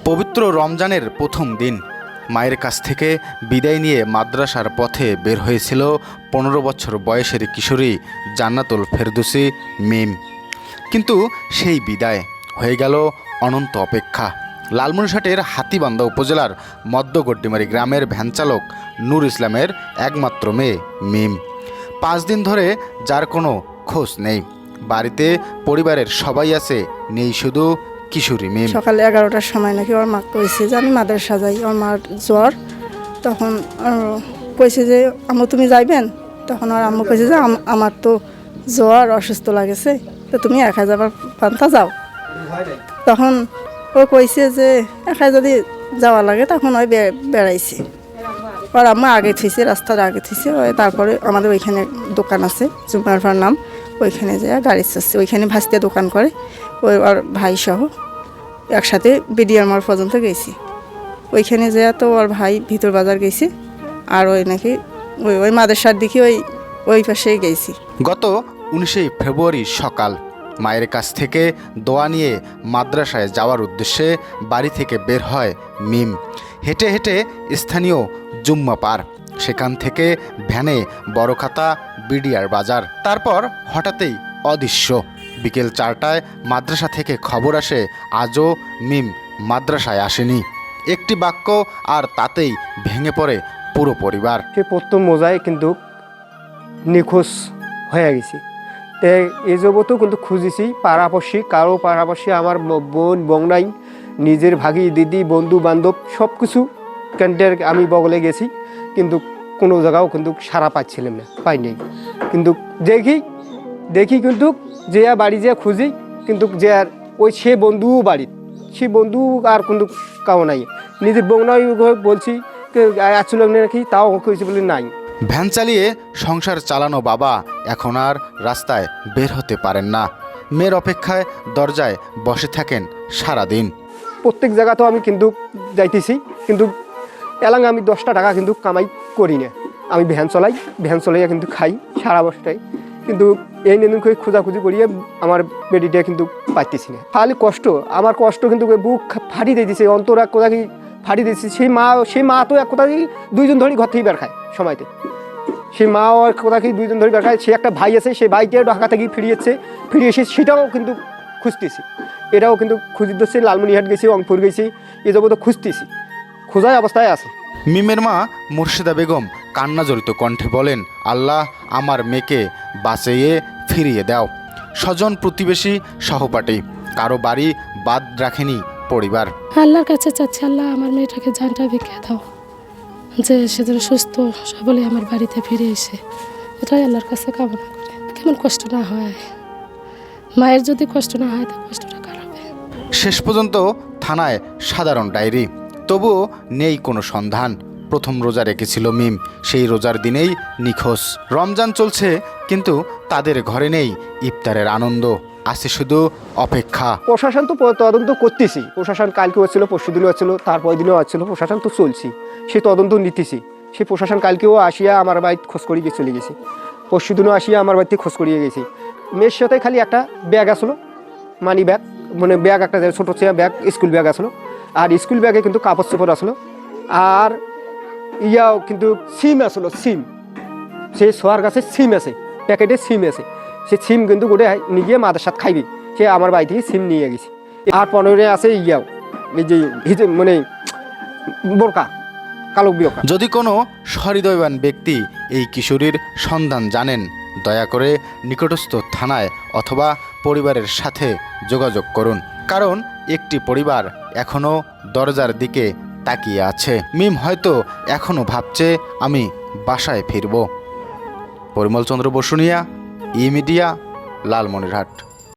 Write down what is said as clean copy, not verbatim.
পবিত্র রমজানের প্রথম দিন মায়ের কাছ থেকে বিদায় নিয়ে মাদ্রাসার পথে বের হয়েছিল 15 বছর বয়সের কিশোরী জান্নাতুল ফেরদৌসী মিম। কিন্তু সেই বিদায় হয়ে গেল অনন্ত অপেক্ষা। লালমনিরহাটের হাতীবান্ধা উপজেলার মধ্যগড্ডিমারি গ্রামের ভ্যানচালক নূর ইসলামের একমাত্র মেয়ে মিম। 5 দিন ধরে যার কোনো খোঁজ নেই। বাড়িতে পরিবারের সবাই আছে, নেই শুধু কিশোরী মিম। সকালে 11টার সময় নাকি ওর মা কইছে যে আমি মাদ্রাসা যাই, ওর মার জ্বর। তখন কইছে যে আম্মু তুমি যাইবেন? তখন ওর আম্মু কইছে যে আমার তো জ্বর, অসুস্থ লাগেছে, তো তুমি একা যাবার পান্তা যাও। তখন ও কইছে যে একা যদি যাওয়া লাগে, তখন ওই বেড়াইছে। ওর আম্মা আগে থুইছে, রাস্তার আগে থুইছে। তারপরে আমাদের ওইখানে দোকান আছে, জুমারফার নাম, ওইখানে যায় গাড়ি চড়ছে। ওইখানে ভাসতে দোকান করে, ওই ওর ভাই সহ একসাথে বিডিআর মোড় পর্যন্ত গেছি। ওইখানে যায় তো ওর ভাই ভিতর বাজার গেছে, আর ওই নাকি ওই মাদ্রাসার দিকে ওই পাশেই গেছি। গত 19 ফেব্রুয়ারি সকাল মায়ের কাছ থেকে দোয়া নিয়ে মাদ্রাসায় যাওয়ার উদ্দেশ্যে বাড়ি থেকে বের হয় মিম। হেঁটে হেঁটে স্থানীয় জুম্মা পার, সেখান থেকে ভ্যানে বড়খাতা বিডিআর বাজার। তারপর হঠাৎই অদৃশ্য। বিকেল 4টায় মাদ্রাসা থেকে খবর আসে আজও মিম মাদ্রাসায় আসেনি। একটি বাক্য আর তাতেই ভেঙে পড়ে পুরো পরিবার। সে প্রথম মোজায় কিন্তু নিখোঁজ হয়ে গেছে। এই যাবতও কিন্তু খুঁজেছি পাড়াপড়শি, কারো পাড়াপড়শি, আমার বোন বংনাই, নিজের ভাগি, দিদি, বন্ধু বান্ধব সব কিছু ক্যান্টের আমি বগলে গেছি, কিন্তু কোনো জায়গাও কিন্তু সারা পাচ্ছিলাম না, পাইনি। কিন্তু দেখি কিন্তু যে বাড়ি যে খুঁজি, কিন্তু যে আর ওই সে বন্ধুও বাড়ি, সে বন্ধু আর কিন্তু কাউ নাই। নিজের বংনাই বলছি আসছিল নাকি, তাও কইছে বলে নাই। ভ্যান চালিয়ে সংসার চালানো বাবা এখন আর রাস্তায় বের হতে পারেন না। মেয়ের অপেক্ষায় দরজায় বসে থাকেন সারাদিন। প্রত্যেক জায়গা তো আমি কিন্তু যাইতেছি, কিন্তু এলাং আমি 10টা টাকা কিন্তু কামাই করি না। আমি ভ্যান চলাইয়া কিন্তু খাই সারা বছরটাই। কিন্তু এই নিয়ে খোঁজাখুঁজি করিয়ে আমার বেডিটা কিন্তু পাইতেছি না। খালি কষ্ট, আমার কষ্ট কিন্তু বুক ফাটি দিয়েছে, অন্তর এক কোথা কি ফাটি দিয়েছে। সেই মা তো এক কোথা কি 2 জন ধরে ঘর থেকে বের খায় সময়তে। সেই মা এক কোথা কি 2 জন ধরে বের খায়। সে একটা ভাই আছে, সেই ভাইকে ঢাকা থেকে ফিরে এসে সেটাও কিন্তু খুঁজতেছি। এটাও কিন্তু খুঁজে দিচ্ছে। লালমনিরহাট গেছি, রংপুর গেছি, এ যাবো তো খুঁজতেছি, খোঁজায় অবস্থায় আছে। মিমের মা মুর্শিদা বেগম কান্নাজড়িত কণ্ঠে বলেন, আল্লাহ আমার মেয়েকে বাঁচিয়ে ফিরিয়ে দাও। স্বজন প্রতিবেশী সহপাঠী কারো বাড়ি বাদ রাখেনি পরিবার। আল্লাহর কাছে চাচ্ছি, আল্লাহ আমার মেয়েটাকে জানটা ভিক্ষা দাও, যে সে যেন সুস্থ সবলে আমার বাড়িতে ফিরে এসে, এটাই আল্লাহর কাছে কামনা করে। কেমন কষ্ট না হয়, মায়ের যদি কষ্ট না হয় তা কষ্টটা কার হবে। শেষ পর্যন্ত থানায় সাধারণ ডায়েরি, তবুও নেই কোনো সন্ধান। প্রথম রোজা রেখেছিল মিম, সেই রোজার দিনেই নিখোঁজ। রমজান চলছে, কিন্তু তাদের ঘরে নেই ইফতারের আনন্দ, আছে শুধু অপেক্ষা। প্রশাসন তো তদন্ত করতেছি। প্রশাসন কালকে হচ্ছিল, পরশু দিনও হচ্ছিল, তারপরের দিনও হচ্ছিল। প্রশাসন তো চলছি, সে তদন্ত নিতেছি। সেই প্রশাসন কালকেও আসিয়া আমার বাড়িতে খোঁজ করিয়ে চলে গেছি, পরশু দিনও আসিয়া আমার বাড়িতে খোঁজ করিয়ে গেছি। মেয়ের সাথে খালি একটা ব্যাগ আসলো, মানি ব্যাগ, মানে ব্যাগ একটা ছোটো চেয়ে ব্যাগ, স্কুল ব্যাগ আসলো। আর স্কুল ব্যাগে কিন্তু কাপড় চোপড় আসলো। আর ইয়াও কিন্তু সিম আসলো, সিম, সে সোয়ার গাছে সিম আছে, প্যাকেটে সিম আছে। সে সিম কিন্তু গোটে নিয়ে গিয়ে মাদ্রাসাত খাইবে, সে আমার বাড়ি থেকে সিম নিয়ে গেছে। আর 15 আছে ইয়াও, এই যে মানে বোরকা, কালো বোরকা। যদি কোনো সহৃদয়বান ব্যক্তি এই কিশোরীর সন্ধান জানেন, দয়া করে নিকটস্থ থানায় অথবা পরিবারের সাথে যোগাযোগ করুন, কারণ একটি পরিবার এখনও দরজার দিকে তাকিয়ে আছে। মিম হয়তো এখনও ভাবছে আমি বাসায় ফিরব। পরিমল চন্দ্র বসুনিয়া, ই মিডিয়া, লালমনিরহাট।